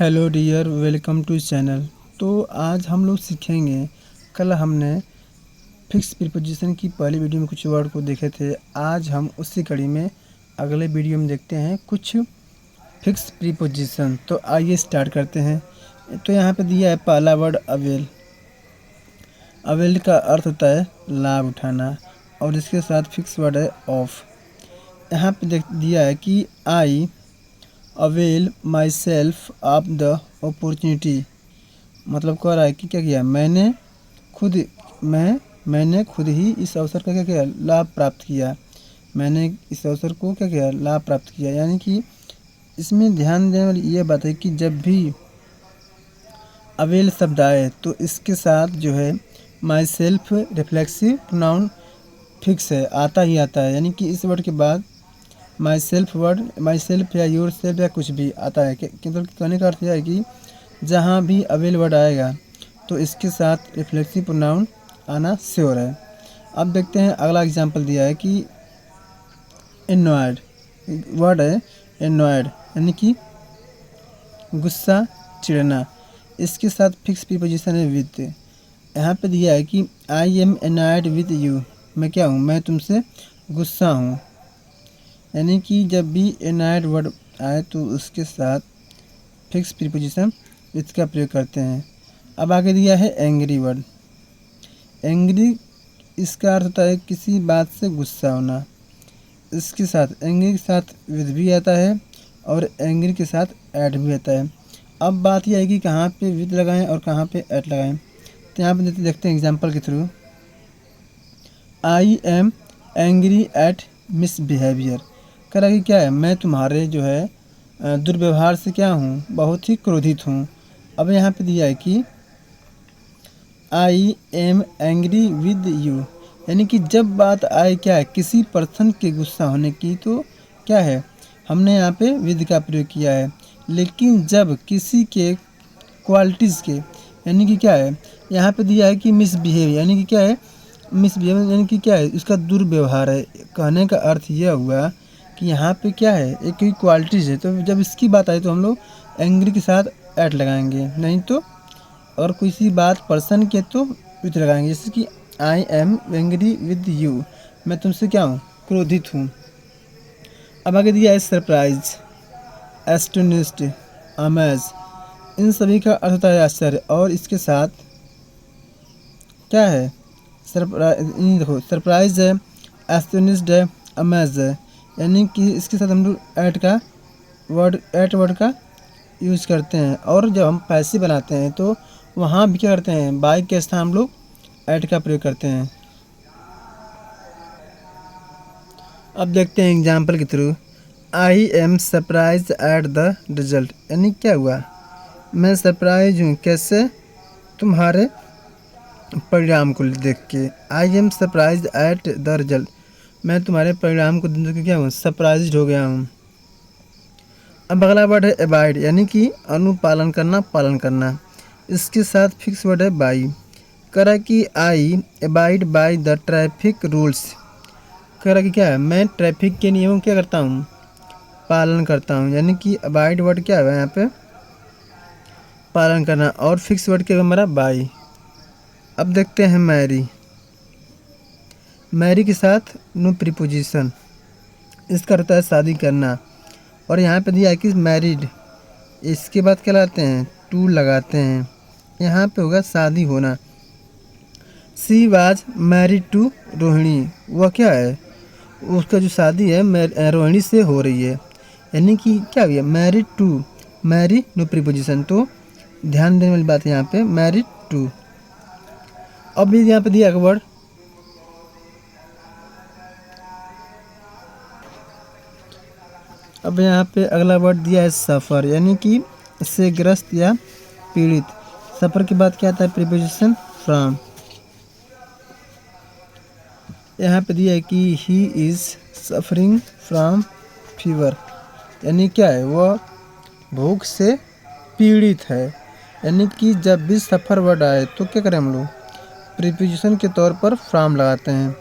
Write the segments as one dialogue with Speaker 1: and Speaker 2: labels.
Speaker 1: Hello dear, welcome to channel. तो आज हम लोग सीखेंगे, कल हमने फिक्स प्रीपोजिशन की पहली वीडियो में कुछ वर्ड को देखे थे। आज हम उसी कड़ी में अगले वीडियो में देखते हैं कुछ फिक्स प्रीपोजिशन। तो आइए स्टार्ट करते हैं। तो यहाँ पे दिया है पहला वर्ड अवेल। अवेल का अर्थ होता है लाभ उठाना, और इसके साथ फिक्स वर्ड है ऑफ। यहाँ पे दिया है कि I avail my self of the opportunity. मतलब कह रहा है कि क्या किया, मैंने खुद ही इस अवसर का क्या किया, लाभ प्राप्त किया। मैंने इस अवसर को क्या किया, लाभ प्राप्त किया। यानी कि इसमें ध्यान देने वाली ये बात है कि जब भी अवेल शब्द आए तो इसके साथ जो है my self reflexive pronoun fix है, आता ही आता है। यानी कि इस वर्ड के बाद my self word, my self या योर सेल्फ या कुछ भी आता है। केवल कहने का अर्थ यह है कि जहाँ भी अवेल वर्ड आएगा तो इसके साथ रिफ्लेक्सिव प्रोनाउन आना श्योर है। अब देखते हैं अगला एग्जांपल दिया है कि एनॉयड वर्ड है। एनॉयड यानी कि गुस्सा, चिढ़ना। इसके साथ फिक्स प्रीपोजिशन है विद। यहाँ पे दिया है कि I am annoyed with you. मैं क्या हूँ, मैं तुमसे गुस्सा हूँ। यानी कि जब भी एनॉयड वर्ड आए तो उसके साथ फिक्स प्रीपोजिशन विद का प्रयोग करते हैं। अब आगे दिया है एंग्री वर्ड। एंग्री, इसका अर्थ होता है किसी बात से गुस्सा होना। इसके साथ एंग्री के साथ विद भी आता है और एंग्री के साथ ऐड भी आता है। अब बात यह है कि कहाँ पे विद लगाएं और कहाँ पे ऐड लगाएं। तो यहाँ पे देखते हैं एग्जांपल के through. I am angry at misbehaviour. कह रहा है कि क्या है, मैं तुम्हारे जो है दुर्व्यवहार से क्या हूँ, बहुत ही क्रोधित हूँ। अब यहाँ पे दिया है कि I am angry with you. यानी कि जब बात आए क्या है, किसी पर्सन के गुस्सा होने की, तो क्या है, हमने यहाँ पे विद का प्रयोग किया है। लेकिन जब किसी के क्वालिटीज़ के, यानी कि क्या है, यहाँ पे दिया है कि मिसबिहेव, यानी कि क्या है, मिसबिहेव यानी कि क्या है, इसका दुर्व्यवहार है। कहने का अर्थ यह हुआ कि यहाँ पे क्या है, एक कोई क्वालिटीज़ है। तो जब इसकी बात आई तो हम लोग एंग्री के साथ ऐड लगाएंगे, नहीं तो और किसी बात पर्सन के तो विद लगाएंगे। जैसे कि I am angry with you, मैं तुमसे क्या हूँ, क्रोधित हूँ। अब आगे दिया है सरप्राइज, एस्टोनिश्ड, अमेज। इन सभी का अर्थ होता है आश्चर्य, और इसके साथ क्या है, देखो सरप्राइज है, एस्टोनिश्ड है, अमेज है। यानी कि इसके साथ हम लोग ऐट वर्ड का यूज करते हैं। और जब हम पैसे बनाते हैं तो वहाँ भी क्या करते हैं, बाई के स्थान हम लोग ऐट का प्रयोग करते हैं। अब देखते हैं एग्जाम्पल के through. I am surprise at the result. यानी क्या हुआ, मैं सरप्राइज हूँ कैसे, तुम्हारे परिणाम को देख के। I am surprise at the result, मैं तुम्हारे परिणाम को देख के क्या हूँ, सरप्राइज हो गया हूँ। अब अगला वर्ड है अबाइड, यानी कि अनुपालन करना, पालन करना। इसके साथ फिक्स वर्ड है बाई। करा कि I abide by the traffic rules. करा कि क्या है, मैं ट्रैफिक के नियमों क्या करता हूँ, पालन करता हूँ। यानी कि अबाइड वर्ड क्या है यहाँ पे, पालन करना, और फिक्स वर्ड क्या है हमारा, बाई। अब देखते हैं मैरी। मैरी के साथ नो प्रीपोजिशन, इसका अर्थ है शादी करना। और यहाँ पे दिया है कि मैरिड, इसके बाद क्या लगाते हैं, टू लगाते हैं। यहाँ पे होगा शादी होना। She was married to Rohini, वह क्या है, उसका जो शादी है रोहिणी से हो रही है। यानी कि क्या हुआ, married to, marry no preposition. तो ध्यान देने वाली बात है यहाँ पे, मैरिड टू। अब भी यहाँ पे दिया है वर्ड, अब यहाँ पे अगला वर्ड दिया है सफ़र, यानी कि इससे ग्रस्त या पीड़ित। सफ़र के बाद क्या आता है, प्रीपोजिशन फ्रॉम। यहाँ पे दिया है कि he is suffering from fever. यानी क्या है, वह भूख से पीड़ित है। यानी कि जब भी सफ़र वर्ड आए तो क्या करें हम लोग, प्रीपोजिशन के तौर पर फ्रॉम लगाते हैं।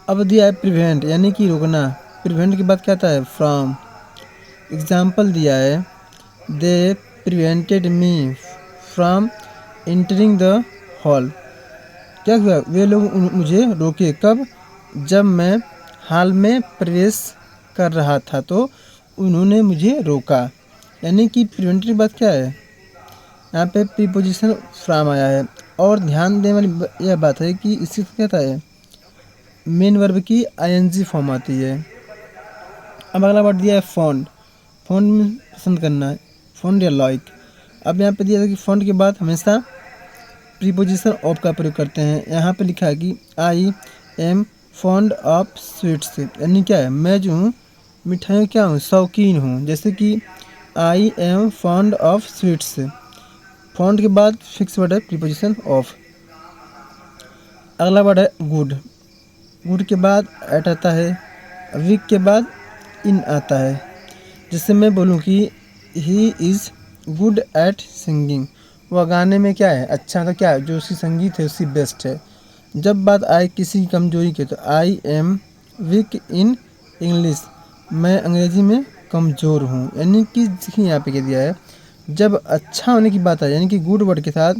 Speaker 1: अब दिया है प्रिवेंट, यानी कि रोकना। प्रिवेंट के बाद क्या आता है, फ्रॉम। एग्जाम्पल दिया है they prevented me from entering the hall. क्या हुआ, वे लोग मुझे रोके, कब, जब मैं हॉल में प्रवेश कर रहा था तो उन्होंने मुझे रोका। यानी कि प्रिवेंटेड की बात क्या है, यहाँ पे प्रीपोजिशन फ्रॉम आया है। और ध्यान देने वाली यह बात है कि इससे क्या था है, मेन वर्ब की आईएनजी फॉर्म आती है। अब अगला वर्ड दिया है फॉन्ट। फॉन्ट में पसंद करना है, फॉन्ट या लाइक। अब यहाँ पे दिया था कि फॉन्ट के बाद हमेशा प्रीपोजिशन ऑफ का प्रयोग करते हैं। यहाँ पे लिखा है कि I am fond of sweets, यानी क्या है, मैं जो हूँ मिठाइयों क्या हूँ, शौकीन हूँ। जैसे कि I am fond of sweets, font के बाद फिक्स वर्ड है प्रीपोजिशन ऑफ। अगला वर्ड है गुड। गुड के बाद एट आता है, वीक के बाद इन आता है। जिससे मैं बोलूँ कि he is good at singing, वह गाने में क्या है, अच्छा, तो क्या है, जो उसकी संगीत है उसकी बेस्ट है। जब बात आए किसी की कमजोरी की तो I am weak in English, मैं अंग्रेजी में कमज़ोर हूँ। यानी कि देखिए यहाँ पे क्या दिया है, जब अच्छा होने की बात है यानी कि गुड वर्ड के साथ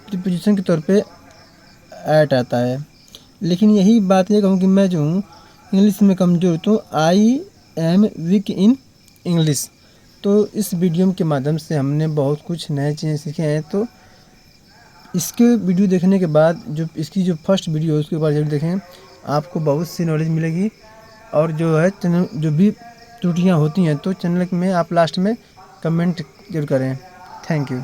Speaker 1: प्रीपोजिशन के तौर पे एट आता है। लेकिन यही बात ये कहूँ कि मैं जो हूँ इंग्लिश में कमज़ोर हूँ तो I am weak in English. तो इस वीडियो के माध्यम से हमने बहुत कुछ नए चीज़ें सीखे हैं। तो इसके वीडियो देखने के बाद जो इसकी जो फर्स्ट वीडियो है उसके बाद जरूर देखें, आपको बहुत सी नॉलेज मिलेगी। और जो है चैनल जो भी त्रुटियाँ होती हैं तो चैनल में आप लास्ट में कमेंट जरूर करें। Thank you.